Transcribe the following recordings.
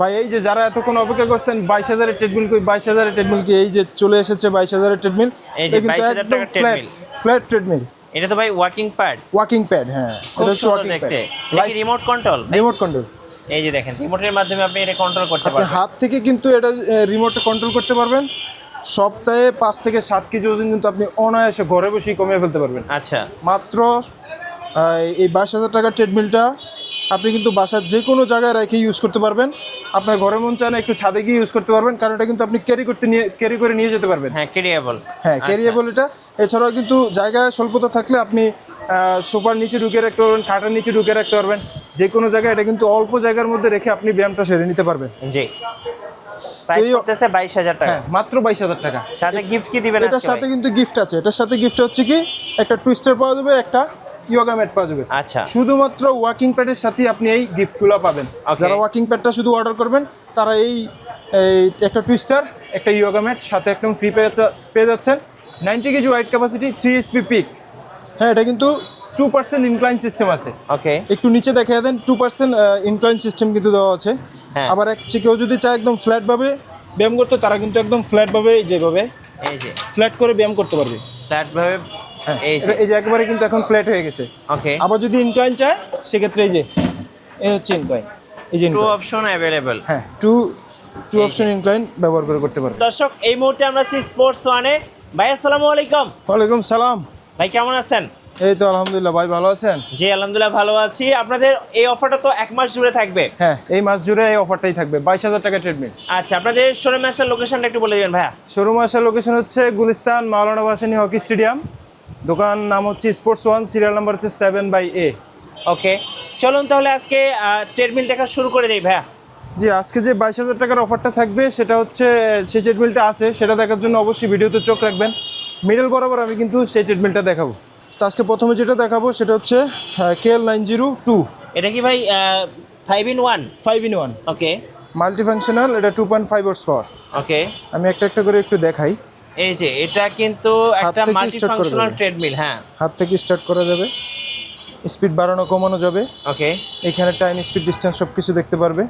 ভাই এই যে যারা এতক্ষণ অপেক্ষা করছেন 22,000 ট্রেডমিল কই 22,000 ট্রেডমিল কি এই যে চলে এসেছে 22,000 ট্রেডমিল এই যে 22,000 টাকা ট্রেডমিল ফ্ল্যাট ট্রেডমিল এটা তো ভাই ওয়াকিং প্যাড হ্যাঁ এটা হচ্ছে ওয়াকিং প্যাড এটা কি রিমোট কন্ট্রোল এই যে দেখেন রিমোটের মাধ্যমে আপনি এটা কন্ট্রোল করতে পারবেন হাত থেকে কিন্তু এটা রিমোটে কন্ট্রোল করতে পারবেন সপ্তাহে 5 থেকে 7 কেজি ওজন কিন্তু আপনি অনায়াসে ঘরে বসেই কমিয়ে ফেলতে পারবেন আচ্ছা মাত্র এই 22,000 টাকার ট্রেডমিলটা আপনি কিন্তু বাসার যে কোনো জায়গায় রেখে ইউজ করতে পারবেন আপনার ঘরে মন চায় না একটু ছাদে গিয়ে ইউজ করতে পারবেন কারণ এটা কিন্তু আপনি ক্যারি করে নিয়ে যেতে পারবেন হ্যাঁ ক্যারিয়েবল এটা এছাড়াও কিন্তু জায়গায় স্বল্পতা থাকলে আপনি সোফার নিচে ঢুকে রাখতে পারবেন খাটের নিচে ঢুকে রাখতে পারবেন যে কোনো জায়গায় এটা কিন্তু অল্প জায়গার মধ্যে রেখে আপনি ব্যায়ামটা সেরে নিতে পারবেন জি প্রাইস করতেছে 22,000 টাকা হ্যাঁ মাত্র 22,000 টাকা সাথে গিফট কি দিবেন এটার সাথে কিন্তু গিফট আছে এটার সাথে গিফট হচ্ছে কি একটা টুইস্টার পাওয়া যাবে একটা ইয়োগা ম্যাট পাওয়া যাবে আচ্ছা শুধুমাত্র ওয়াকিং প্যাডের সাথে আপনি এই গিফটগুলো পাবেন যারা ওয়াকিং প্যাডটা শুধু অর্ডার করবেন তারা এই একটা টুইস্টার একটা ইয়োগা ম্যাট সাথে একদম ফ্রি পেয়ে যাচ্ছেন 90 কেজি ওয়েট ক্যাপাসিটি 3 HP পিক হ্যাঁ এটা কিন্তু 2% ইনক্লাইন সিস্টেম আছে ওকে একটু নিচে দেখিয়ে দেন 2% ইনক্লাইন সিস্টেম কিন্তু দেওয়া আছে আবার কেউ যদি চায় একদম ফ্ল্যাট ভাবে ব্যায়াম করতে তারা কিন্তু একদম ফ্ল্যাট ভাবে যেভাবে এই যে ফ্ল্যাট করে ব্যায়াম করতে পারবে ফ্ল্যাট ভাবে এই যে একবারে কিন্তু এখন ফ্ল্যাট হয়ে গেছে ওকে আবার যদি ইনক্লাইন চায় সেক্ষেত্রে এই হচ্ছে ইনক্লাইন এই যে টু অপশন अवेलेबल হ্যাঁ টু অপশন ইনক্লাইন ব্যবহার করে করতে পারবে দর্শক এই মুহূর্তে আমরা আছি স্পোর্টস ওয়ানে ভাই আসসালামু আলাইকুম ওয়ালাইকুম সালাম ভাই কেমন আছেন এই তো আলহামদুলিল্লাহ ভাই ভালো আছেন জি আলহামদুলিল্লাহ ভালো আছি আপনাদের এই অফারটা তো এক মাস জুড়ে থাকবে হ্যাঁ এই মাস জুড়ে এই অফারটাই থাকবে 22,000 টাকা ট্রেডমিল আচ্ছা আপনাদের শোরুমে আসার লোকেশনটা একটু বলে দিবেন ভাইয়া শোরুমে আসার লোকেশন হচ্ছে গুলিস্তান মাওলানা ভাসানী হকি স্টেডিয়াম দোকান নাম হচ্ছে স্পোর্টস ওয়ান সিরিয়াল নাম্বার হচ্ছে 7/A ওকে চলুন তাহলে আজকে ট্রেডমিল দেখা শুরু করে দেই ভাইয়া জি আজকে যে 22,000 টাকার অফারটা থাকবে সেটা হচ্ছে সেই ট্রেডমিলটা আছে সেটা দেখার জন্য অবশ্যই ভিডিওতে চোখ রাখবেন মিডল বরাবর আমি কিন্তু সেই ট্রেডমিলটা দেখাবো তো আজকে প্রথমে যেটা দেখাবো সেটা হচ্ছে KL902 এটা কি ভাই 5-in-1 ওকে মাল্টিফাংশনাল এটা 2.5 হর্স পাওয়ার ওকে আমি একটা করে একটু দেখাই এই যে এটা কিন্তু একটা মাল্টিফাংশনাল ট্রেডমিল হ্যাঁ হাত থেকে স্টার্ট করা যাবে স্পিড বাড়ানো কমানো যাবে ওকে এখানে টাইম স্পিড ডিসটেন্স সব কিছু দেখতে পারবে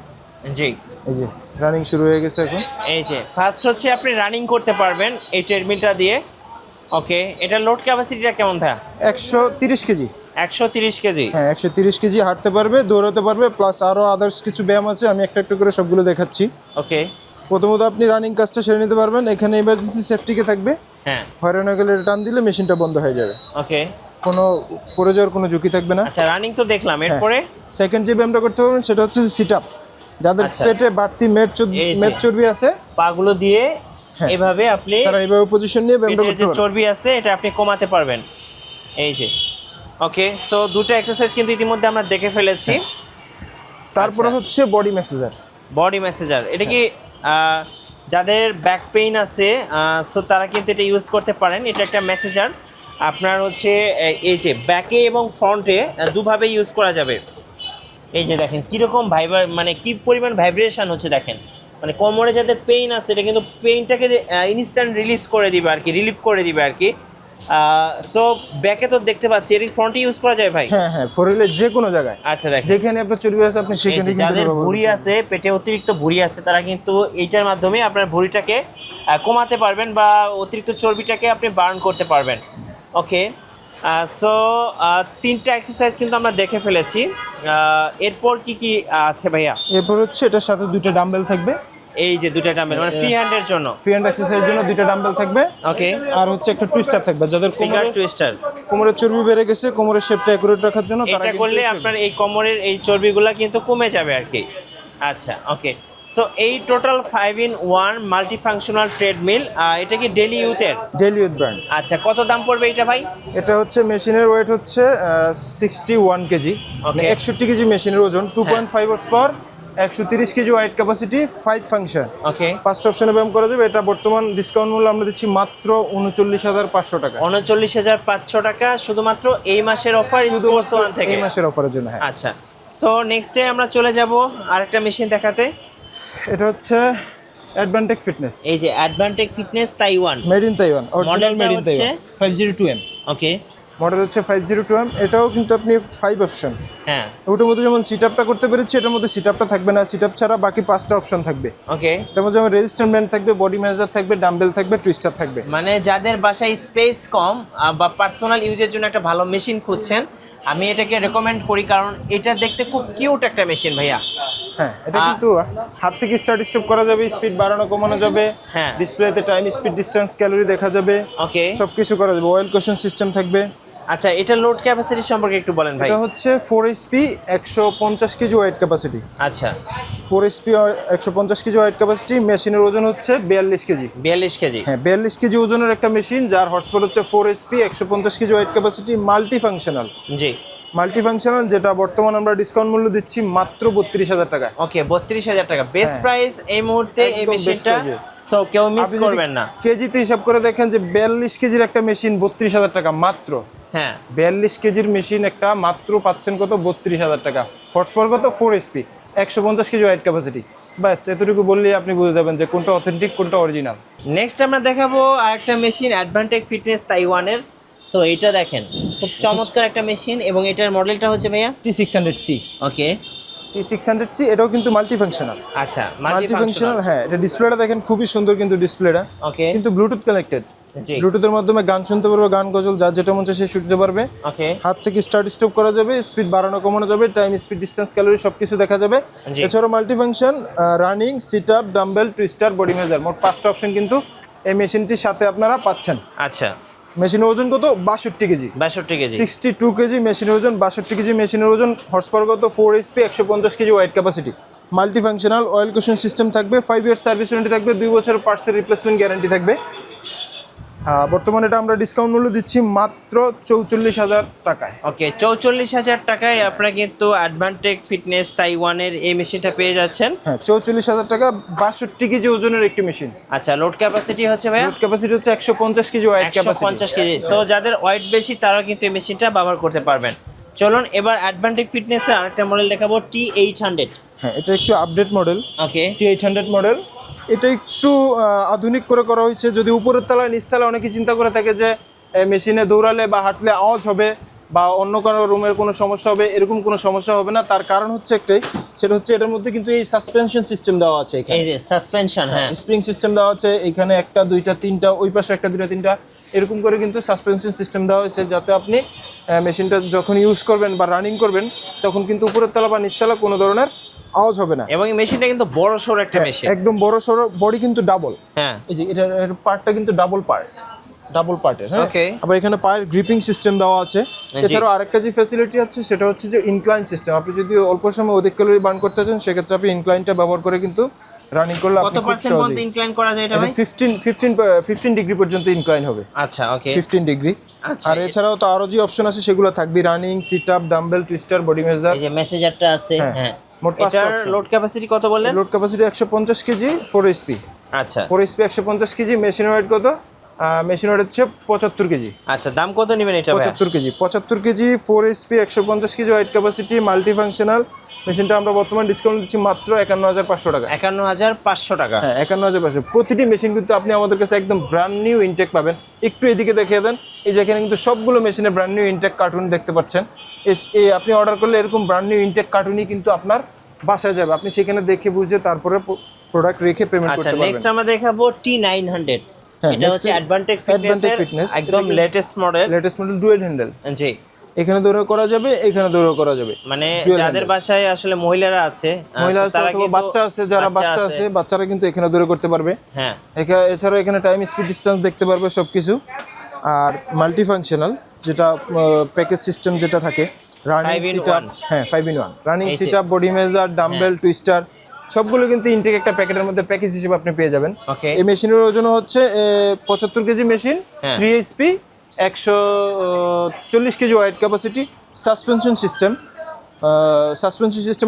জি এই যে রানিং শুরু হয়ে গেছে এখন এই যে ফার্স্ট হচ্ছে আপনি রানিং করতে পারবেন এই ট্রেডমিলটা দিয়ে ওকে এটা লোড ক্যাপাসিটিটা কেমন ভাইয়া 130 কেজি 130 কেজি হ্যাঁ 130 কেজি হাঁটতে পারবে দৌড়াতে পারবে প্লাস আরও আদার্স কিছু ব্যায়াম আছে আমি একটা করে সবগুলো দেখাচ্ছি ওকে প্রথমত আপনি রানিং কাজটা সেরে নিতে পারবেন এখানে ইমার্জেন্সি সেফটিকে থাকবে হ্যাঁ হয়রান হয়ে গেলে টান দিলে মেশিনটা বন্ধ হয়ে যাবে ওকে কোনো পড়ে যাওয়ার কোনো ঝুঁকি থাকবে না আচ্ছা রানিং তো দেখলাম এরপরে সেকেন্ড যে ব্যায়ামটা করতে পারবেন সেটা হচ্ছে সিট আপ যাদের পেটে বাড়তি মেদ চর্বি আছে পাগুলো দিয়ে এভাবে আপনি তারা এইভাবে পজিশন নিয়ে ব্যায়ামটা করতে পারবেন চর্বি আছে এটা আপনি কমাতে পারবেন এই যে ওকে সো দুটো এক্সারসাইজ কিন্তু ইতিমধ্যে আমরা দেখে ফেলেছি তারপরে হচ্ছে বডি ম্যাসেজার এটা কি যাদের ব্যাক পেইন আছে সো তারা কিন্তু এটা ইউজ করতে পারেন এটা একটা মেসেজার আপনার হচ্ছে এই যে ব্যাকে এবং ফ্রন্টে দুভাবে ইউজ করা যাবে এই যে দেখেন কীরকম মানে কী পরিমাণ ভাইব্রেশন হচ্ছে দেখেন মানে কোমরে যাদের পেইন আছে এটা কিন্তু পেইনটাকে ইনস্ট্যান্ট রিলিজ করে দিবে আর কি রিলিফ করে দিবে আর কি সো ব্যাকে তো দেখতে পাচ্ছি এর ফ্রন্টে ইউজ করা যায় ভাই হ্যাঁ ফোরহুইলের যে কোনো জায়গায় আচ্ছা দেখেন যেখানে আপনার চর্বি আছে আপনি সেখানে কিন্তু যাদের ভুঁড়ি আছে পেটে অতিরিক্ত ভুঁড়ি আছে তারা কিন্তু এইটার মাধ্যমে আপনার ভুঁড়িটাকে কমাতে পারবেন বা অতিরিক্ত চর্বিটাকে আপনি বার্ন করতে পারবেন ওকে সো তিনটা এক্সারসাইজ কিন্তু আমরা দেখে ফেলেছি এরপর কি আছে ভাইয়া এরপর হচ্ছে এটার সাথে দুটো ডাম্বেল থাকবে এই যে দুটো ডাম্বেল মানে ফ্রি হ্যান্ডের জন্য ফ্রি হ্যান্ড এক্সারসাইজের জন্য দুটো ডাম্বেল থাকবে ওকে আর হচ্ছে একটা টুইস্টার থাকবে যাদের কোমরের চর্বি বেড়ে গেছে কোমরের শেপটা অ্যাকুরেট রাখার জন্য এটা করলে আপনার এই কোমরের এই চর্বিগুলো কিন্তু কমে যাবে আর কি আচ্ছা ওকে সো এই টোটাল 5-in-1 মাল্টিফাংশনাল ট্রেডমিল এটা কি ডেইলি ইউথ ব্র্যান্ড আচ্ছা কত দাম পড়বে এটা ভাই এটা হচ্ছে মেশিনের ওয়েট হচ্ছে 61 কেজি মানে 61 কেজি মেশিনের ওজন 2.5 horse power 130 KG weight capacity 5 function ওকে 5টা অপশনে ব্যায়াম করা যাবে এটা বর্তমান ডিসকাউন্ট মূল্য আমরা দিচ্ছি মাত্র 39,500 টাকা 39,500 টাকা শুধুমাত্র এই মাসের অফার স্পোর্টস ওয়ান থেকে এই মাসের অফারের জন্য হ্যাঁ আচ্ছা সো নেক্সট ডে আমরা চলে যাব আরেকটা মেশিন দেখাতে এটা হচ্ছে অ্যাডভান্টেক ফিটনেস এই যে Advantek fitness Taiwan made in Taiwan original made in Taiwan 502M okay model হচ্ছে 502M, এটাও কিন্তু আপনি 5 অপশন। হ্যাঁ ওটার মধ্যে যেমন সিট আপটা করতে পেরেছি, এটার মধ্যে সিট আপটা থাকবে না, সিট আপ ছাড়া বাকি 5টা অপশন থাকবে। ওকে, এটার মধ্যে যেমন রেজিস্ট্যান্ট ব্যান্ড থাকবে, বডি মেজার থাকবে, ডাম্বেল থাকবে, টুইস্টার থাকবে। মানে যাদের বাসায় স্পেস কম বা পার্সোনাল ইউজের জন্য একটা ভালো মেশিন খুঁজছেন, আমি এটাকে রেকমেন্ড করি, কারণ এটা দেখতে খুব কিউট একটা মেশিন ভাইয়া। হ্যাঁ, এটা কিন্তু হাত থেকে স্টার্ট স্টপ করা যাবে, স্পিড বাড়ানো কমানো যাবে, হ্যাঁ ডিসপ্লেতে টাইম, স্পিড, ডিসটেন্স, ক্যালোরি দেখা যাবে, ওকে। সব কিছু করা যাবে। অয়েল কোশন সিস্টেম থাকবে। আচ্ছা, এটা লোড ক্যাপাসিটি সম্পর্কে একটু বলেন ভাই। এটা হচ্ছে 4 এইচপি 150 কেজি ওয়েট ক্যাপাসিটি। আচ্ছা, 4 এইচপি 150 কেজি ওয়েট ক্যাপাসিটি। মেশিনের ওজন হচ্ছে 42 কেজি। 42 কেজি। হ্যাঁ, 42 কেজি ওজনের একটা মেশিন, যার হর্স পাওয়ার হচ্ছে 4 HP 150 KG weight capacity, multi functional. জি, মাল্টি ফাংশনাল, যেটা বর্তমানে আমরা ডিসকাউন্ট মূল্য দিচ্ছি মাত্র 32,000 টাকায়। ওকে, 32,000 টাকা বেস্ট প্রাইস এই মুহূর্তে এই একদম best মেশিনটা। price-এ। সো কেউ মিস আপনি যদি করবেন না। কেজিতে হিসাব করে দেখেন যে 42 কেজির একটা মেশিন 32,000 টাকা মাত্র। হ্যাঁ 42 কেজির মেশিন একটা মাত্র পাচ্ছেন কত? 32,000 টাকা। ফোর্স পাওয়ার কত? 4 এইচপি 150 কেজি ওয়েট ক্যাপাসিটি। ব্যাস এতটুকু বললেই আপনি বুঝে যাবেন যে কোনটা অথেন্টিক, কোনটা অরিজিনাল। নেক্সট আমরা দেখাবো আরেকটা মেশিন, অ্যাডভান্টেক ফিটনেস তাইওয়ানের। সো এটা দেখেন, খুব চমৎকার একটা মেশিন, এবং এটার মডেলটা হচ্ছে ভাইয়া T600C। ওকে। T600C এটাও কিন্তু মাল্টি ফাংশনাল। আচ্ছা, মাল্টি ফাংশনাল, হ্যাঁ। এটা ডিসপ্লেটা দেখেন খুবই সুন্দর কিন্তু ডিসপ্লেটা। ওকে, কিন্তু ব্লুটুথ কানেক্টেড। জি ব্লুটুথের মাধ্যমে গান শুনতে পারবে, গান গজল যার যেটা মন চায় সে শুনতে পারবে। ওকে, হাত থেকে স্টার্ট স্টপ করা যাবে, স্পিড বাড়ানো কমানো যাবে, টাইম, স্পিড, ডিসটেন্স, ক্যালোরি সব কিছু দেখা যাবে। জি। এছাড়াও multi function, running, sit up, dumbbell, twister, body measure, মোট 5টা অপশন কিন্তু এই মেশিনটির সাথে আপনারা পাচ্ছেন। আচ্ছা। মেশিনের ওজন কত? 62 কেজি। 62 কেজি। 62 কেজি মেশিনের ওজন, 62 কেজি মেশিনের ওজন। হর্স পাওয়ার কত? 4 HP 150 KG weight capacity. Multi functional, oil cushion system থাকবে, 5 ইয়ার সার্ভিস ওয়ারেন্টি থাকবে, 2 বছর পার্টসের রিপ্লেসমেন্ট গ্যারান্টি থাকবে। বর্তমানে এটা আমরা ডিসকাউন্ট মূল্য দিচ্ছি মাত্র 44,000 টাকায়। ওকে, 44,000 টাকায় আপনারা কিন্তু অ্যাডভান্টেক ফিটনেস তাইওয়ানের এই মেশিনটা পেয়ে যাচ্ছেন। হ্যাঁ, 44,000 টাকা, 62 কেজি ওজনের একটি মেশিন। আচ্ছা, লোড ক্যাপাসিটি হচ্ছে ভাইয়া লোড ক্যাপাসিটি হচ্ছে 150 KG weight capacity. 150 KG. So যাদের ওয়েট বেশি তারা কিন্তু এই মেশিনটা ব্যবহার করতে পারবেন। চলুন এবার অ্যাডভান্টেক ফিটনেসের আরেকটা মডেল দেখাবো, T800। হ্যাঁ, এটা একটু আপডেট মডেল, ওকে, T800 মডেল। এটা একটু আধুনিক করে করা হয়েছে। যদি উপরের তলায় নিচতলায় অনেকে চিন্তা করে থাকে যে মেশিনে দৌড়ালে বা হাঁটলে আওয়াজ হবে বা অন্য কোনো রুমের কোনো সমস্যা হবে, এরকম কোনো সমস্যা হবে না। তার কারণ হচ্ছে একটাই, সেটা হচ্ছে এটার মধ্যে কিন্তু এই সাসপেনশন সিস্টেম দেওয়া আছে। এখানে এই যে সাসপেনশন, হ্যাঁ স্প্রিং সিস্টেম দেওয়া আছে। এখানে 1টা 2টা 3টা, ওই পাশে 1টা 2টা 3টা, এরকম করে কিন্তু সাসপেনশন সিস্টেম দেওয়া হয়েছে, যাতে আপনি মেশিনটা যখন ইউজ করবেন বা রানিং করবেন তখন কিন্তু উপরের তলা বা নিচতলা কোনো ধরনের আওয়াজ হবে না। এবং এই মেশিনটা কিন্তু বড় সড়ো একটা মেশিন, একদম বড় সড়ো, বডি কিন্তু ডাবল। হ্যাঁ এই যে এটার পার্টটা কিন্তু ডাবল পার্টের। হ্যাঁ, Okay. আবার এখানে পায়ের গ্রিপিং সিস্টেম দেওয়া আছে। এছাড়াও আরেকটা যে ফ্যাসিলিটি আছে সেটা হচ্ছে যে ইনক্লাইন সিস্টেম। আপনি যদি অল্প সময় অধিক ক্যালোরি বার্ন করতে চান সেক্ষেত্রে আপনি ইনক্লাইনটা ব্যবহার করে কিন্তু রানিং করলে কত আপনি খুব পার্সেন্ট পর্যন্ত সহজেই ইনক্লাইন করা যায় এটা ভাই? 15 ডিগ্রি পর্যন্ত ইনক্লাইন হবে। আচ্ছা, ওকে। 15 ডিগ্রি। আচ্ছা, আর এছাড়াও তো আরো যে অপশন আছে সেগুলো থাকবে, running, sit up, dumbbell, twister, body measure. এই যে মেসেজারটা আছে, হ্যাঁ, হ্যাঁ। মোট 5টা এটার অপশন। লোড ক্যাপাসিটি কত বললেন? Load capacity 150 KG, 4 HP. আচ্ছা 4 এইচপি 150 কেজি। মেশিন ওয়েট কত? মেশিন ওয়েট হচ্ছে 75 কেজি। আচ্ছা, দাম কত নেবেন এটা ভাই? 75 KG. 75 KG, 4 HP, 150 KG weight capacity, multi functional. মেশিনটা আমরা বর্তমানে ডিসকাউন্ট দিচ্ছি মাত্র 51,500 টাকা। 51,500 টাকা। হ্যাঁ, 51,500। প্রতিটি মেশিন কিন্তু আপনি আমাদের কাছে একদম ব্র্যান্ড নিউ ইনটেক পাবেন। একটু এদিকে দেখিয়ে দেন, এই যে এখানে কিন্তু সবগুলো মেশিনে ব্র্যান্ড নিউ ইনটেক কার্টুন দেখতে পাচ্ছেন। এই আপনি অর্ডার করলে এরকম ব্র্যান্ড নিউ ইনটেক কার্টুনই কিন্তু আপনার বাসায় যাবে। আপনি সেখানে দেখে বুঝে তারপরে প্রোডাক্ট রেখে পেমেন্ট আচ্ছা, করতে পারবেন। নেক্সট আমরা দেখাবো T900। হ্যাঁ, এটা হচ্ছে অ্যাডভান্টেক ফিটনেস, একদম লেটেস্ট মডেল। Dual handle. জি, এখানে দৌড়াও করা যাবে, এখানে দৌড়াও করা যাবে। মানে Dual যাদের handle। বাসায় আসলে মহিলারা আছে, মহিলা আছে তারা অথবা কিন্তু- বাচ্চা আছে, যারা বাচ্চা আছে বাচ্চারা কিন্তু এখানে দৌড়ে করতে পারবে। হ্যাঁ এছাড়াও এখানে টাইম, স্পিড, ডিসটেন্স দেখতে পারবে সবকিছু। আর মাল্টি ফাংশনাল, যেটা প্যাকেজ সিস্টেম যেটা থাকে, রানিং, 5 in সিট আপ। 1 হ্যাঁ, 5 in 1 রানিং, এই যে- sit up, body measure, dumbbell, twister সবগুলো কিন্তু ইনটেক একটা প্যাকেটের মধ্যে প্যাকেজ হিসেবে আপনি পেয়ে যাবেন। ওকে, এই মেশিনের ওজন হচ্ছে 75 কেজি মেশিন, হ্যাঁ। 3 HP, 140 KG weight capacity. Suspension system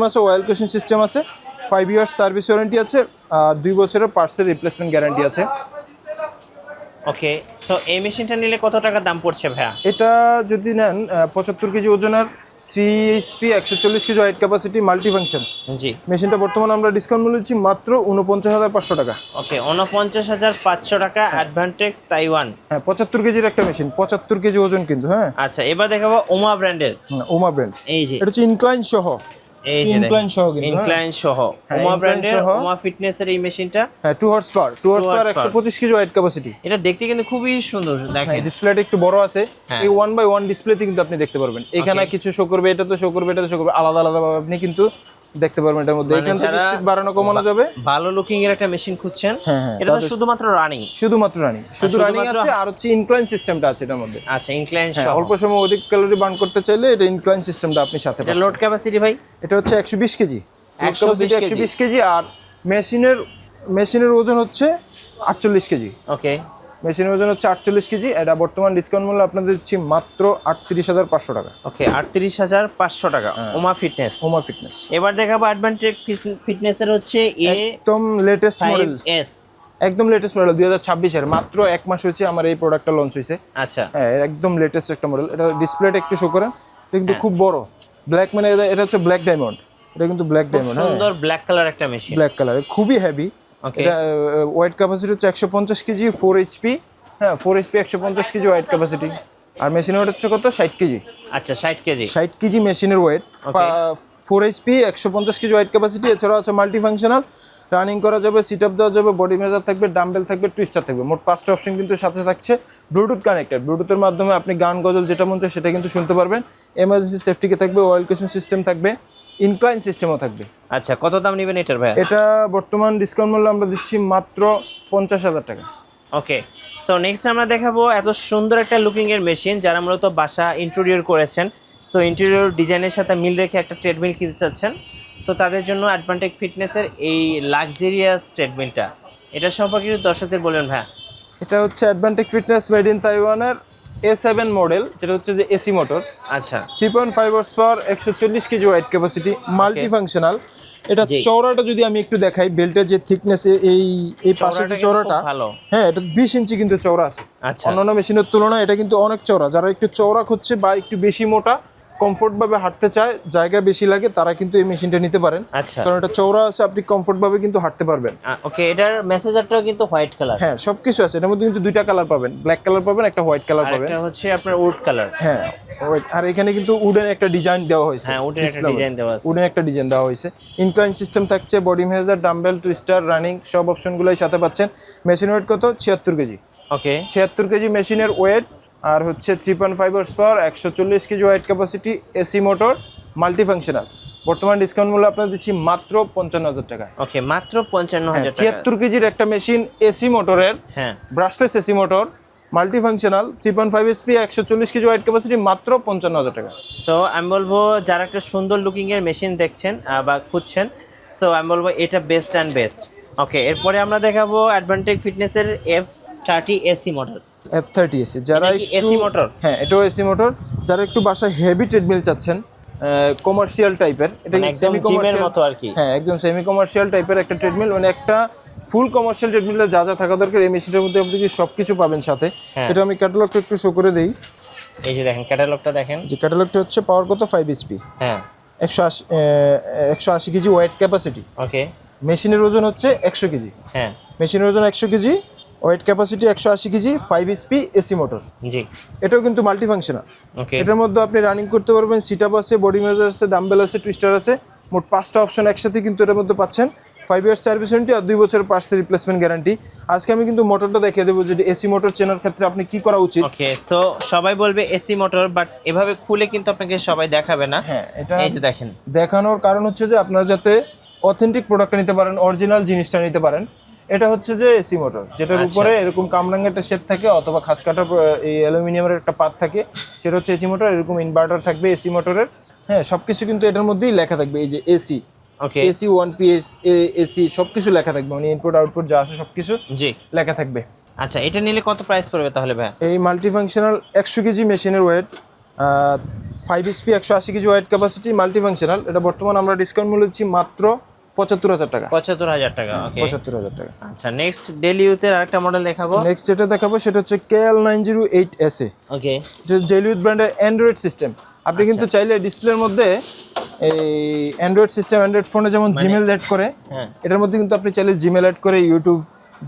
আছে, অয়েল কোশন সিস্টেম আছে, 5 ইয়ার্স সার্ভিস ওয়ারেন্টি আছে, আর 2 বছরের পার্টসের রিপ্লেসমেন্ট গ্যারান্টি আছে। ওকে। সো এই মেশিনটা নিলে কত টাকা দাম পড়ছে ভাইয়া? এটা যদি নেন 75 কেজি ওজনের 3 HP 140 KG weight capacity multi function. জি, মেশিনটা বর্তমানে আমরা ডিসকাউন্ট মূল্য দিচ্ছি মাত্র 49,500 টাকা। ওকে 49,500 টাকা, অ্যাডভান্টেক্স তাইওয়ান। হ্যাঁ 75 কেজির একটা মেশিন, 75 কেজি ওজন কিন্তু। হ্যাঁ আচ্ছা, এবার দেখাবো ওমা ব্র্যান্ডের। ওমা ব্র্যান্ড, এই যে এটা হচ্ছে ইনক্লাইন সহ, এই যে ইনক্লাইন সহ কিন্তু। ইনক্লাইন সহ হ্যাঁ, ওমা incline ব্র্যান্ডের সহ। ওমা ফিটনেসের এই মেশিনটা। হ্যাঁ 2 horse power, 2 horse power 125 KG weight capacity. এটা দেখতে কিন্তু খুবই সুন্দর, দেখেন ডিসপ্লেটা একটু বড় আছে, হ্যাঁ। এই 1/1 ডিসপ্লেতে কিন্তু আপনি দেখতে পারবেন। এখানে কিছু শো করবে, এটা তো শো করবে, এটা তো শো করবে, আলাদা আলাদা ভাবে আপনি কিন্তু দেখতে পারবেন এটার মধ্যে। এখান থেকে স্পিড বাড়ানো কমানো যাবে। ভালো লুকিং এর একটা মেশিন খুঁজছেন, হ্যাঁ, হ্যাঁ, এটা তো শুধুমাত্র রানিং, শুধুমাত্র রানিং, শুধু রানিং শুধুমাত্র- আছে। আর হচ্ছে ইনক্লাইন সিস্টেমটা আছে এটার মধ্যে। আচ্ছা ইনক্লাইন হ্যাঁ, সহ। অল্প সময় অধিক ক্যালোরি বার্ন করতে চাইলে এটা ইনক্লাইন সিস্টেমটা আপনি সাথে এটা পাচ্ছেন। লোড ক্যাপাসিটি ভাই এটা হচ্ছে 120 কেজি, 120 কেজি। 120 কেজি। আর মেশিনের ওজন হচ্ছে 48 কেজি। ওকে, মেশিনের ওজন হচ্ছে 48 কেজি। এটা বর্তমান ডিসকাউন্ট মূল্য আপনাদের দিচ্ছি মাত্র 38,500 টাকা। ওকে 38,500 টাকা ওমা ফিটনেস। ওমা ফিটনেস এবার দেখাবো অ্যাডভান্টেক ফিটনেসের হচ্ছে একদম লেটেস্ট মডেল, A5S। একদম লেটেস্ট মডেল 2026 এর। মাত্র 1 মাস হয়েছে আমার এই প্রোডাক্টটা লঞ্চ হয়েছে। আচ্ছা, হ্যাঁ একদম লেটেস্ট একটা মডেল। এটা ডিসপ্লেটা একটু শো করেন, এটা কিন্তু খুব বড় ব্ল্যাক, মানে এটা হচ্ছে ব্ল্যাক ডায়মন্ড, এটা কিন্তু ব্ল্যাক ডায়মন্ড। হ্যাঁ সুন্দর ব্ল্যাক কালার একটা মেশিন। ব্ল্যাক কালার, খুবই হেভি। ওকে, এটা ওয়েট ক্যাপাসিটি হচ্ছে 150 কেজি, 4 HP। হ্যাঁ 4 HP 150 কেজি ওয়েট ক্যাপাসিটি। আর মেশিনের ওয়েট হচ্ছে কত, 60 কেজি। আচ্ছা 60 কেজি। 60 কেজি মেশিনের weight, 4 HP 150 KG weight capacity. এছাড়াও আছে মাল্টি ফাংশনাল, রানিং করা যাবে, সিট আপ দেওয়া যাবে, বডি মেজার থাকবে, ডাম্বেল থাকবে, টুইস্টার থাকবে। মোট 5টা অপশন কিন্তু সাথে থাকছে। ব্লুটুথ কানেক্টেড, ব্লুটুথের মাধ্যমে আপনি গান গজল যেটা মন চায় সেটা কিন্তু শুনতে পারবেন। এমার্জেন্সি সেফটিকে থাকবে, অয়েল কেশন সিস্টেম থাকবে, ইনক্লাইন সিস্টেমও থাকবে। আচ্ছা, কত দাম নেবেন এটার ভাই? এটা বর্তমান ডিসকাউন্ট মূল্য আমরা দিচ্ছি মাত্র 50,000 টাকা। ওকে, সো নেক্সট আমরা দেখাবো এত সুন্দর একটা লুকিং এর মেশিন, যারা মূলত বাসা ইন্টেরিয়র করেছেন, সো ইন্টেরিয়র ডিজাইনের সাথে মিল রেখে একটা ট্রেডমিল কিনতে চাচ্ছেন, সো তাদের জন্য অ্যাডভান্টেক ফিটনেসের এই লাক্সারিয়াস ট্রেডমিলটা, এটা সম্পর্কে একটু দর্শকদের বলবেন ভাই। এটা হচ্ছে অ্যাডভান্টেক ফিটনেস মেড ইন তাইওয়ানের A7 মডেল, যেটা হচ্ছে যে এসি মোটর। আচ্ছা, 3.5 horse power, 140 KG weight capacity, multi functional. এটা জি। চওড়াটা যদি আমি একটু দেখাই, বেল্টের যে থিকনেস, এই পাশে যে কিন্তু চওড়াটা, খুব ভালো। হ্যাঁ এটা 20 ইঞ্চি কিন্তু চওড়া আছে। আচ্ছা, অন্যান্য মেশিনের তুলনায় এটা কিন্তু অনেক চওড়া। যারা একটু চওড়া খুঁজছে বা একটু বেশি মোটা, কমফোর্ট ভাবে হাঁটতে চায়, জায়গা বেশি লাগে, তারা কিন্তু এই মেশিনটা নিতে পারেন। আচ্ছা, কারণ এটা চওড়া আছে, আপনি কমফোর্ট ভাবে কিন্তু হাঁটতে পারবেন। ওকে, এটার মেসেজারটাও কিন্তু হোয়াইট কালার। হ্যাঁ সবকিছু আছে এটার মধ্যে, কিন্তু দুইটা কালার পাবেন, ব্ল্যাক কালার পাবেন, একটা হোয়াইট কালার আর পাবেন। এটা হচ্ছে আপনার উড কালার। হ্যাঁ আর এখানে কিন্তু উডেন একটা ডিজাইন দেওয়া হয়েছে। হ্যাঁ, উডের একটা ডিজাইন দেওয়া আছে। উডেন একটা ডিজাইন দেওয়া হয়েছে। ইনক্লাইন সিস্টেম থাকছে, body measure, dumbbell, twister, running সব অপশনগুলোই সাথে পাচ্ছেন। মেশিন ওয়েট কত, 76 কেজি। ওকে, 76 কেজি মেশিনের ওয়েট। আর হচ্ছে 3.5 horse power, 140 KG weight capacity, AC motor, multi functional. বর্তমান ডিসকাউন্ট মূল্য আপনার দিচ্ছি মাত্র 55,000 টাকা। ওকে, মাত্র 55,000 টাকা। 76 কেজির একটা মেশিন, এসি মোটরের, হ্যাঁ, brushless AC motor, multi functional, 3.5 HP, 140 KG weight capacity, মাত্র 55,000 টাকা। সো আমি বলবো যারা একটা সুন্দর লুকিং এর মেশিন দেখছেন বা খুঁজছেন, সো আমি বলবো এটা বেস্ট অ্যান্ড বেস্ট। ওকে, এরপরে আমরা দেখাবো অ্যাডভান্টেক ফিটনেসের F30 A C model. F30 AC, যারা এটা কি AC মোটর? হ্যাঁ এটাও এসি মোটর। যারা একটু বাসায় হেভি ট্রেডমিল চাচ্ছেন, কমার্শিয়াল টাইপের, এটা মানে একদম সেমি জিমের কমার্শিয়াল মতো আর কি। হ্যাঁ একদম সেমি কমার্শিয়াল টাইপের একটা ট্রেডমিল, মানে একটা ফুল কমার্শিয়াল ট্রেডমিলে যা যা থাকা দরকার এই মেশিনের মধ্যে আপনি কি সবকিছু পাবেন সাথে। হ্যাঁ। এটা আমি ক্যাটালগটা একটু শো করে দেই। এই যে দেখেন ক্যাটালগটা দেখেন। যে ক্যাটালগটা হচ্ছে পাওয়ার কত, 5 HP, হ্যাঁ, 180 কেজি ওয়েট ক্যাপাসিটি। ওকে, মেশিনের ওজন হচ্ছে 100 কেজি। হ্যাঁ, মেশিনের ওজন 100 KG, weight capacity 180 KG, 5 HP AC motor. জি, এটাও কিন্তু মাল্টি ফাংশনাল। ওকে, এটার মধ্যে আপনি রানিং করতে পারবেন, সিট আপ আছে, বডি মেজার আছে, ডাম্বেল আছে, টুইস্টার আছে। মোট 5টা অপশন একসাথে কিন্তু এটার মধ্যে পাচ্ছেন। 5 ইয়ার্স সার্ভিস ওয়ারেন্টি আর 2 বছরের পার্টস রিপ্লেসমেন্ট গ্যারান্টি। আজকে আমি কিন্তু মোটরটা দেখিয়ে দেবো যে এসি মোটর চেনার ক্ষেত্রে আপনি কি করা উচিত। ওকে, সো সবাই বলবে এসি মোটর, বাট এভাবে খুলে কিন্তু আপনাকে সবাই দেখাবে না। হ্যাঁ এটা এই যে দেখেন, দেখানোর কারণ হচ্ছে যে আপনারা যাতে অথেন্টিক প্রোডাক্টটা নিতে পারেন, অরিজিনাল জিনিসটা নিতে পারেন। এটা হচ্ছে যে এসি মোটর, যেটার উপরে এরকম কামরাঙ্গের একটা শেপ থাকে, অথবা খাস কাটা এই অ্যালুমিনিয়ামের একটা পাত থাকে, সেটা হচ্ছে এসি মোটর। এরকম ইনভার্টার থাকবে এসি মোটরের। হ্যাঁ সবকিছু কিন্তু এটার মধ্যেই লেখা থাকবে, এই যে এসি, ওকে, এসি 1PS এসি সবকিছু লেখা থাকবে, মানে ইনপুট আউটপুট যা আছে সবকিছু জি। লেখা থাকবে। আচ্ছা, এটা নিলে কত প্রাইস পড়বে তাহলে ভাই? এই মাল্টি ফাংশনাল 100 কেজি মেশিনের weight, 5 HP, 180 KG weight capacity, multi functional. এটা বর্তমান আমরা ডিসকাউন্ট মূল্য দিচ্ছি মাত্র 75,000 টাকা। 75,000 টাকা। ওকে, 75,000 টাকা। আচ্ছা, নেক্সট ডেলি ইউথের আরেকটা মডেল দেখাবো। নেক্সট যেটা দেখাবো সেটা হচ্ছে KL908SA। ওকে, ডেলিউথ ব্র্যান্ডের অ্যান্ড্রয়েড সিস্টেম। আপনি কিন্তু চাইলে ডিসপ্লের মধ্যে এই অ্যান্ড্রয়েড সিস্টেম, অ্যান্ড্রয়েড ফোনে যেমন জিমেল অ্যাড করে, হ্যাঁ, এটার মধ্যে কিন্তু আপনি চাইলে জিমেল অ্যাড করে ইউটিউব,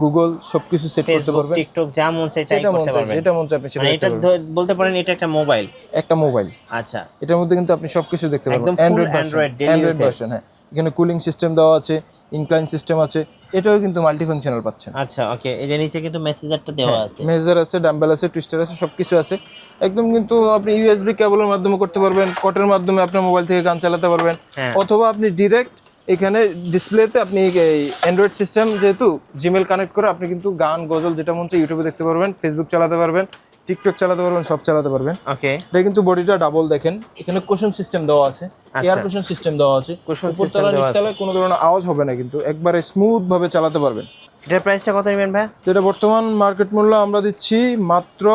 গুগল সবকিছু সেট করতে পারবেন। টিকটক যা মন চাই তাই করতে পারবেন। যেটা মন চায় আপনি সেটা মানে দেখতে এটা পারবেন। বলতে পারেন এটা একটা মোবাইল। একটা মোবাইল। আচ্ছা, এটার মধ্যে কিন্তু আপনি সবকিছু দেখতে পারবেন। একদম full Android, daily Android use এর। ভার্সন, হ্যাঁ। এখানে কুলিং সিস্টেম দেওয়া আছে, ইনক্লাইন সিস্টেম আছে, এটাও কিন্তু মাল্টি ফাংশনাল পাচ্ছেন। আচ্ছা, ওকে। এই যে নিচে কিন্তু মেসেজারটা দেওয়া আছে, মেজার আছে, ডাম্বেল আছে, টুইস্টার আছে, সবকিছু আছে একদম। কিন্তু আপনি ইউএসবি কেবলের মাধ্যমে করতে পারবেন, কটের মাধ্যমে আপনার মোবাইল থেকে গান চালাতে পারবেন, হ্যাঁ। অথবা আপনি ডিরেক্ট এখানে ডিসপ্লেতে আপনি এই অ্যান্ড্রয়েড সিস্টেম যেহেতু জিমেল কানেক্ট করে আপনি কিন্তু গান, গজল যেটা মন চায় ইউটিউবে দেখতে পারবেন, ফেসবুক চালাতে পারবেন, টিকটক চালাতে পারবেন, সব চালাতে পারবেন। ওকে। এটা কিন্তু বডিটা ডাবল, দেখেন এখানে কুশন সিস্টেম দেওয়া আছে, এয়ার কুশন সিস্টেম দেওয়া আছে, Cushion উপর system তলা দেওয়া নিচ তলায় কোনো ধরনের আওয়াজ হবে না, কিন্তু একবারে স্মুথ ভাবে চালাতে পারবেন। এটার প্রাইসটা কত নেবেন ভাই? যেটা বর্তমান মার্কেট মূল্য আমরা দিচ্ছি মাত্র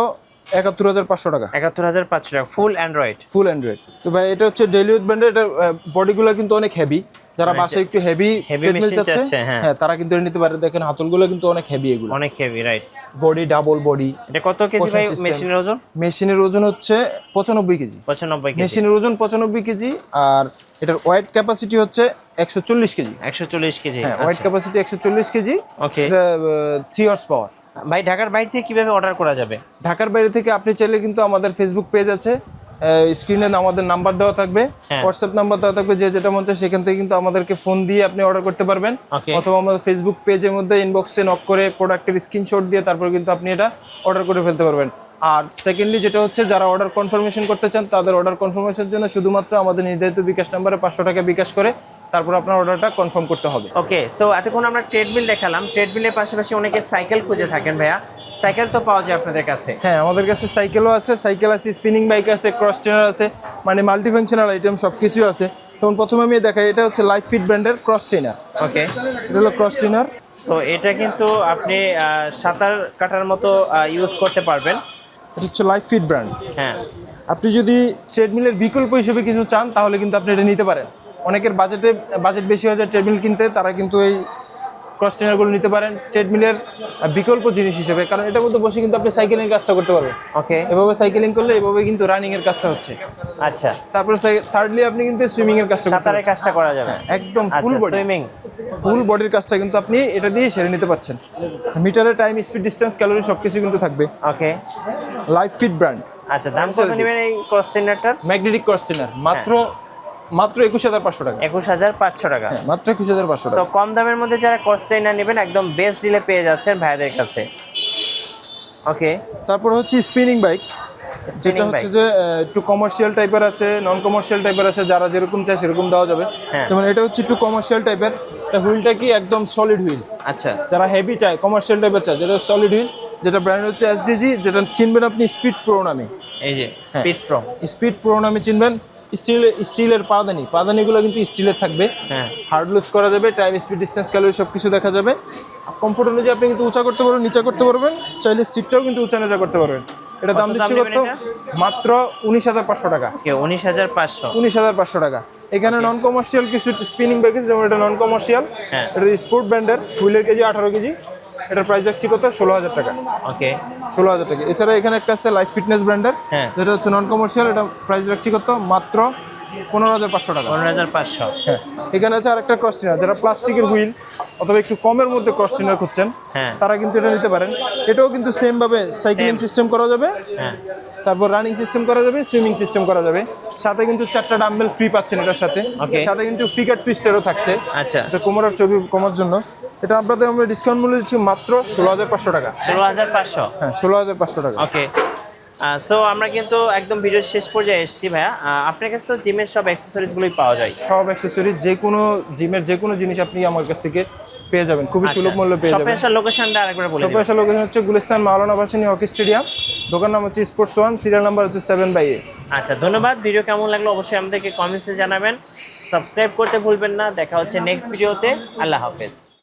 ৭১,৫০০ টাকা। ৭১,৫০০ টাকা, ফুল অ্যান্ড্রয়েড। ফুল অ্যান্ড্রয়েড। তো ভাই এটা হচ্ছে ডেইলি ইউজ ব্র্যান্ডের, এটার বডিগুলো কিন্তু অনেক হেভি। যারা বাসায় একটু হেভি ট্রেডমিল machine চাচ্ছে, চাচ্ছে, হ্যাঁ। হ্যাঁ, তারা কিন্তু এটা নিতে পারে। দেখেন হাতলগুলো কিন্তু অনেক হেভি, এগুলো অনেক heavy, right. Body double body. এটা কত কেজি ভাই system। মেশিনের ওজন? মেশিনের ওজন হচ্ছে 95 কেজি। 95 কেজি। মেশিনের ওজন 95 কেজি, আর এটার ওয়েট ক্যাপাসিটি হচ্ছে 140 কেজি। 140 কেজি। হ্যাঁ, ওয়েট ক্যাপাসিটি 140 কেজি। ওকে। এটা 3 হর্স পাওয়ার। ভাই ঢাকার বাইরে থেকে কিভাবে অর্ডার করা যাবে? ঢাকার বাইরে থেকে আপনি চাইলে কিন্তু আমাদের ফেসবুক পেজ আছে, স্ক্রিনে আমাদের নাম্বার দেওয়া থাকবে, হ্যাঁ। হোয়াটসঅ্যাপ নাম্বার দেওয়া থাকবে, যে যেটা মন চায় সেখান থেকে কিন্তু আমাদেরকে ফোন দিয়ে আপনি অর্ডার করতে পারবেন, ওকে। অথবা আমাদের ফেসবুক পেজের মধ্যে ইনবক্সে নক করে প্রোডাক্টের স্ক্রিনশট দিয়ে তারপর কিন্তু আপনি এটা অর্ডার করে ফেলতে পারবেন। আর সেকেন্ডলি যেটা হচ্ছে, যারা অর্ডার কনফার্মেশন করতে চান তাদের অর্ডার কনফার্মেশনের জন্য শুধুমাত্র আমাদের নির্ধারিত বিকাশ নাম্বারে 500 টাকা বিকাশ করে তারপর আপনার অর্ডারটা কনফার্ম করতে হবে। ওকে, সো এতক্ষণ আমরা ট্রেডমিল দেখালাম। ট্রেডমিলের পাশাপাশি অনেকে সাইকেল খুঁজে থাকেন ভাইয়া, সাইকেল তো পাওয়া যায় আপনাদের কাছে? হ্যাঁ, আমাদের কাছে সাইকেলও আছে, সাইকেল আছে, স্পিনিং বাইক আছে, ক্রস ট্রেনার আছে, মানে মাল্টিফাংশনাল আইটেম সব কিছুই আছে। তখন প্রথমে আমি দেখাই, এটা হচ্ছে লাইফ ফিট ব্র্যান্ডের ক্রস ট্রেনার। ওকে। এটা হলো ক্রস ট্রেনার। সো এটা কিন্তু আপনি সাঁতার কাটার মতো ইউজ করতে পারবেন। এটা হচ্ছে লাইফ ফিট ব্র্যান্ড। হ্যাঁ। আপনি যদি ট্রেডমিলের বিকল্প হিসেবে কিছু চান তাহলে কিন্তু আপনি এটা নিতে পারেন। অনেকের বাজেট বেশি হয়ে যায় ট্রেডমিল কিনতে, তারা কিন্তু এই ক্রস ট্রেনারগুলো নিতে পারেন ট্রেডমিলের বিকল্প জিনিস হিসেবে, কারণ এটার মধ্যে বসে কিন্তু আপনি সাইকেলিং কাজটা করতে পারবেন। ওকে। এভাবে সাইকেলিং করলে এভাবে কিন্তু রানিং এর কাজটা হচ্ছে। আচ্ছা, তারপরে থার্ডলি আপনি কিন্তু সুইমিং এর কাজটা করতে সাঁতারের কাজটা করা যাবে একদম ফুল আচ্ছা, বডি, সুইমিং। ফুল বডির কাজটা কিন্তু আপনি এটা দিয়ে সেরে নিতে পারছেন। মিটারে টাইম, স্পিড, ডিসটেন্স, ক্যালোরি সবকিছু কিন্তু থাকবে। ওকে। Life fit brand. আচ্ছা, দাম কত নেবেন এই ক্রস ট্রেনারটার? ম্যাগনেটিক ক্রস ট্রেনার মাত্র 21,500 টাকা। 21,500 টাকা। হ্যাঁ, মাত্র 21,500 তো টাকা। কম দামের মধ্যে যারা ক্রস ট্রেনার নেবেন একদম বেস্ট ডিলে পেয়ে যাচ্ছেন ভাইদের কাছে। ওকে। তারপর হচ্ছে স্পিনিং বাইক, যেটা হচ্ছে যে একটু কমার্শিয়াল টাইপের আছে, নন কমার্শিয়াল টাইপের আছে, যারা যেরকম চায় সেরকম দেওয়া যাবে। হ্যাঁ। যেমন এটা হচ্ছে একটু কমার্শিয়াল টাইপের, এটা হুইলটা কি একদম সলিড হুইল। আচ্ছা। যারা হেভি চায়, কমার্শিয়াল টাইপের চায়, যেটা সলিড হুইল, যেটা ব্র্যান্ড হচ্ছে এসডিজি, যেটা চিনবেন আপনি স্পিড প্রো নামে। এই যে স্পিড প্রো। স্পিড প্রো নামে চিনবেন। স্টিলের পাদানিগুলো কিন্তু স্টিলের থাকবে। হ্যাঁ। হার্ড লুজ করা যাবে, টাইম, স্পিড, ডিসটেন্স, ক্যালোরি সব কিছু দেখা যাবে। কমফোর্ট অনুযায়ী আপনি কিন্তু উঁচা করতে পারবেন, নিচা করতে পারবেন, চাইলে সিটটাও কিন্তু উঁচা নিচা করতে পারবেন। এটা দাম দিচ্ছি কত? নেবেন মাত্র 19,500 টাকা। 19,500। 19,500 টাকা। এখানে নন কমার্শিয়াল কিছু স্পিনিং বাইক আছে, যেমন এটা নন কমার্শিয়াল, হ্যাঁ। এটা স্পোর্ট ব্র্যান্ডের, হুইলের কেজি 18 কেজি। এটার প্রাইস রাখছি কত? 16,000 টাকা। ওকে। 16,000 টাকা। এছাড়া এখানে একটা আছে লাইফ ফিটনেস ব্র্যান্ডের, হ্যাঁ। যেটা হচ্ছে নন কমার্শিয়াল, এটা প্রাইস রাখছি কত? মাত্র 15,500 টাকা। 15,500। হ্যাঁ, এখানে আছে আরেকটা ক্রস ট্রেনার, যারা প্লাস্টিকের হুইল অথবা একটু কমের মধ্যে ক্রস ট্রেনার খুঁজছেন, হ্যাঁ। তারা কিন্তু এটা নিতে পারেন। এটাও কিন্তু সেম ভাবে সাইক্লিং সিস্টেম করা যাবে, হ্যাঁ। তারপর রানিং সিস্টেম করা যাবে, সুইমিং সিস্টেম করা যাবে। সাথে কিন্তু 4টা ডাম্বেল ফ্রি পাচ্ছেন এটার সাথে। Okay. সাথে কিন্তু ফিগার টুইস্টারও থাকছে, আচ্ছা। এটা কোমরের ছবি কমার জন্য। এটা আপনাদের আমরা ডিসকাউন্ট মূল্য দিচ্ছি মাত্র 16,500 টাকা। 16,500। হ্যাঁ, 16,500 টাকা। ওকে। সো আমরা কিন্তু একদম ভিডিওর শেষ পর্যায়ে এসেছি ভাইয়া। আপনার কাছে তো জিমের সব অ্যাক্সেসরিজগুলোই পাওয়া যায়। সব অ্যাক্সেসরিজ, যে কোনো জিমের যে কোনো জিনিস আপনি আমার কাছ থেকে পেয়ে যাবেন, খুবই সুলভ মূল্যে পেয়ে যাবেন। শপের লোকেশনটা আরেকবার বলে দিন। শপের লোকেশন হচ্ছে গুলিস্তান মাওলানা ভাসানী হকি স্টেডিয়াম, দোকান নাম হচ্ছে স্পোর্টস ওয়ান, সিরিয়াল নাম্বার হচ্ছে 7/A। আচ্ছা, ধন্যবাদ। ভিডিও কেমন লাগলো অবশ্যই আমাদেরকে কমেন্টসে জানাবেন। সাবস্ক্রাইব করতে ভুলবেন না। দেখা হচ্ছে নেক্সট ভিডিওতে। আল্লাহ হাফেজ।